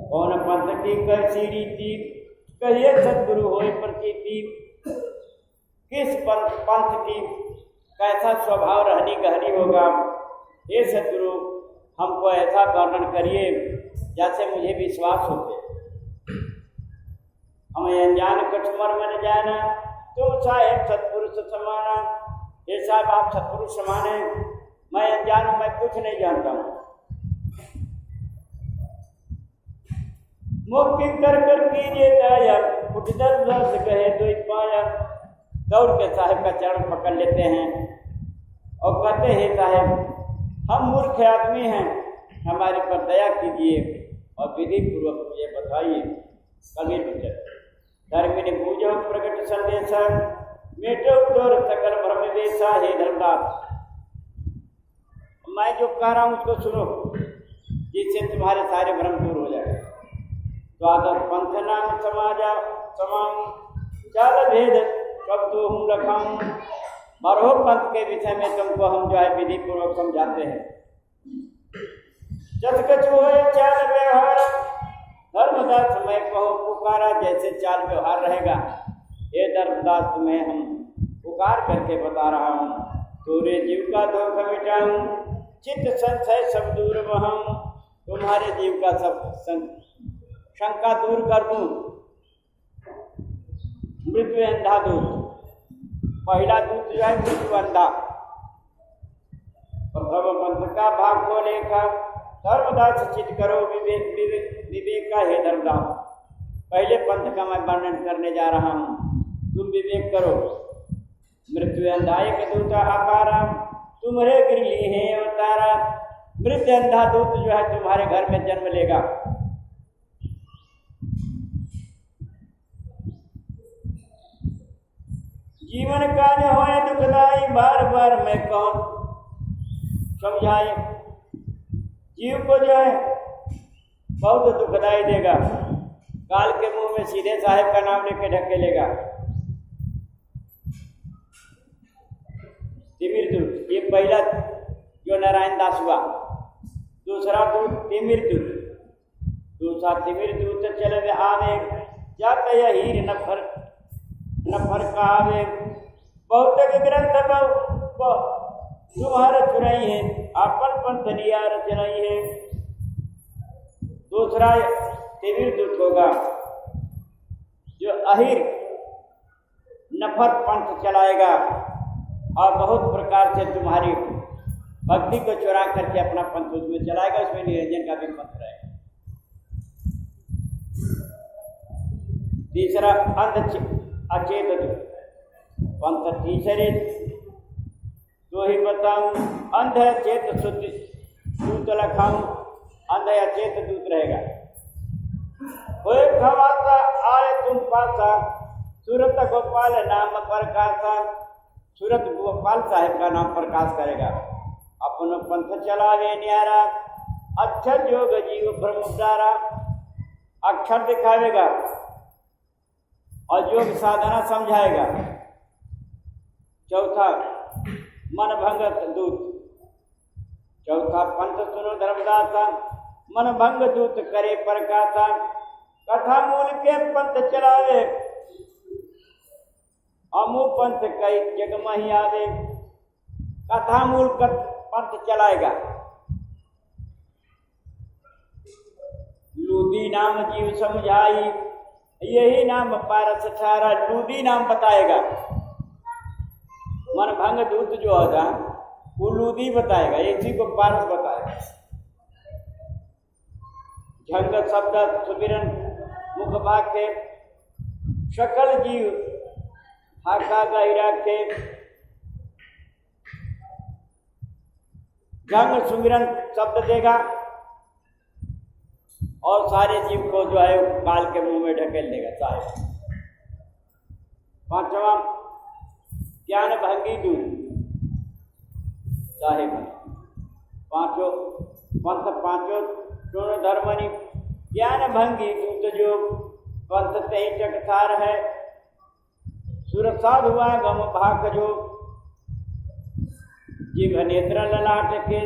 कौन पंथ की कैसी रीति, कहिए सदगुरु होए प्रतीति। किस पंथ की कैसा स्वभाव रहनी गहनी होगा, हे सदगुरु हमको ऐसा वर्णन करिए जैसे मुझे विश्वास होते। हमें अनजान कछुमर मन जाना, तुम साहेब सत्पुरुष समाना। ये साहब आप सत्पुरुष समान हैं, मैं अनजान हूँ, मैं कुछ नहीं जानता हूँ। मुक्ति कर कर कीजिए दाया, उठ दर दर्द कहे तो पाया। दौड़ के साहेब का चरण पकड़ लेते हैं और कहते हैं साहेब हम मूर्ख आदमी हैं, हमारे पर दया कीजिए और विधि पूर्वक मुझे बताइए। कबीर विचर धर्मिनी पूजो प्रकट संदेशा, मेटो तोर सकल भ्रम वेशा। हे धर्मदास, मैं जो कह रहा हूँ उसको सुनो, जिससे तुम्हारे सारे भ्रम दूर हो जाए। द्वादश पंथ नाम समाजा समाऊं, चार भेद कब तो हूँ लखाऊं। बारहों पंथ के विषय में तुमको हम जो है विधि पूर्वक समझाते हैं। जस कछु होए चाल व्यवहार, धर्मदास मैं कहो पुकारा। जैसे चाल व्यवहार रहेगा, हे धर्मदास तुम्हें हम पुकार करके बता रहा हूँ। तोरे जीव का दोष मिटाऊं, चित्त संशय सब दूर बहाऊं। तुम्हारे जीव का सब शंका दूर कर दूं। मृत्यु अंधा दूत, पहला दूत जो है मृत्यु अंधा। प्रथम पंथ का भाग को लेखा, धर्मदास चित करो विवेक का। हे धर्मदास पहले पंथ का मैं वर्णन करने जा रहा हूँ, तुम विवेक करो। मृत्यु अंधाए के दूता आकारा, तुम्हारे गिरली है अवतारा। मृत्यु अंधा दूत जो है तुम्हारे घर में जन्म लेगा। जीवन काज होए दुखदाई, बार बार मैं कौन समझाए। जीव को जो है बहुत दुखदाई देगा, काल के मुंह में सीधे साहेब का नाम लेके ढकेलेगा। तिमिर दूत, ये पहला जो नारायण दास हुआ। दूसरा दूत तिमिर दूत, दूसरा तिमिर दूत चले आवे, जाते हीर नफर कहावे। बहुत ग्रंथ तुम्हारे चुराई है, अपन पंथ लिया रचनाई है। दूसरा तिमिर दूत होगा जो अहिर नफर पंथ चलाएगा और बहुत प्रकार से तुम्हारी भक्ति को चुरा करके अपना पंथ उसमें चलाएगा। उसमें निरंजन का भी पंथ रहेगा। तीसरा अचेत दूत पंथ तीसरे तो ही बताऊं। अंध चेत शुद्ध दूत लखाऊं, अंध अचेत दूत रहेगा। होए खवासा आए तुम पासा, सूरत गोपाल नाम प्रकाशा। सूरत गोपाल साहेब का नाम प्रकाश करेगा। अपन पंथ चलावे न्यारा, अक्षर योग जीव ब्रह्मचारा। अक्षर दिखावेगा और योग साधना समझाएगा। चौथा मन भंग दूत, चौथा पंथ सुनो धर्मदासा। मन भंग दूत करे प्रकाशा, कथा मूल के पंथ चलावे। अमु पंथ कई जग मही आवे, कथा मूल पंथ चलाएगा। लूदी नाम जीव समझाई, यही नाम पारस छारा। लूदी नाम बताएगा। मन भंग दूत जो होगा वो लूदी बताएगा, इसी को पारस बताएगा। झंग शब्द सुमिरन मुख वाक्य, सकल जीव हाका गहिरा के। झंग सुमिरन शब्द देगा और सारे जीव को जो है काल के मुंह में ढकेल देगा सारे। पांचवा ज्ञान भंगी दूत साहेब। पांचों पंथ पांचों दोनों धर्मनि ज्ञान भंगी दूत जो पंथ ते चकसार है। सुरसाध हुआ गम भाग जो, जीव नेत्र ललाट के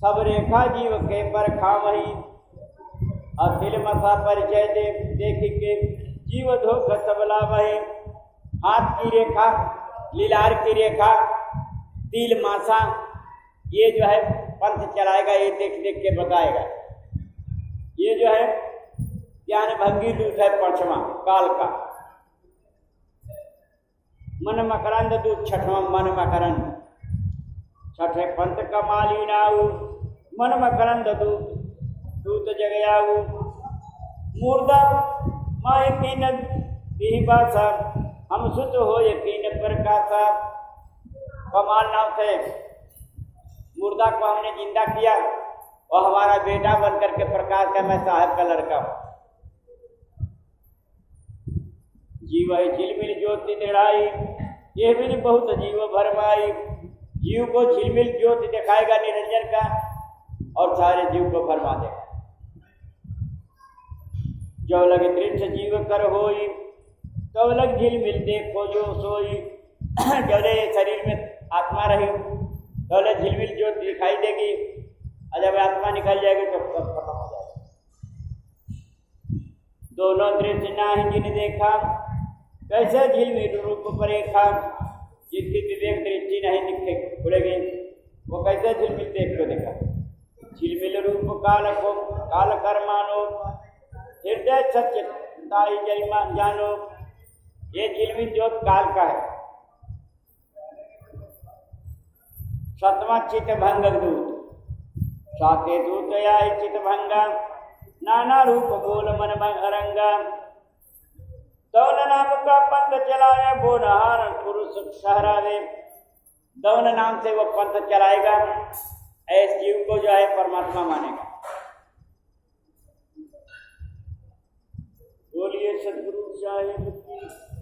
सब रेखा जीव के पर खावही। अखिल मथा परिचय देख के जीव धोख सबला वही। हाथ की रेखा, लीलार की रेखा, तिल मासा, ये जो है पंथ चलाएगा, ये देख देख के बताएगा। ये जो है ज्ञान भंगी दूत है पांचवा काल का। मन मकरंद दूत छठवां मन मकरंद, छठे पंथ कमाली नाऊ। मन मकरंद दूत जगयाऊ, मुर्दा माँ यकीन बासा, हम सुत हो यकीन प्रकाशा। कमाल नाव से मुर्दा को हमने जिंदा किया और हमारा बेटा बनकर के प्रकाश का, मैं साहब का लड़का हूं। जीव है झिलमिल ज्योति दिखाई, ये भी बहुत जीव भरमाई। जीव को झिलमिल ज्योति दिखाएगा निरंजन का और सारे जीव को भरमा देगा। जो लग दृश्य जीव कर होई, तो लग झिलमिल देखो जो सोई। जब शरीर में आत्मा रही तो झिलमिल ज्योति दिखाई देगी, और जब आत्मा निकल जाएगी तो खत्म हो जाएगा। दोनों दृश्य नाही जिन देखा, कैसे झिलमिल रूप परेखा। जिसकी विवेक दृष्टि नहीं दिखे खुलेगी, वो कैसे झिलमिल देख को देखा। झिलमिल रूप काल को काल कर मानो, हृदय सत्य ताई जरिमा जानो। ये झिलमिल ज्योत काल का है। सतवां चित भंग दूत, साते दूत आए चित भंगा। नाना रूप बोल मन भंगरंगा, दौन नाम का पंथ चलाए वो नहार पुरुष सहरावे। दौन नाम से वो पंथ चलाएगा, ऐसे जीव को जो है परमात्मा मानेगा। बोलिए सदगुरु साहिब की।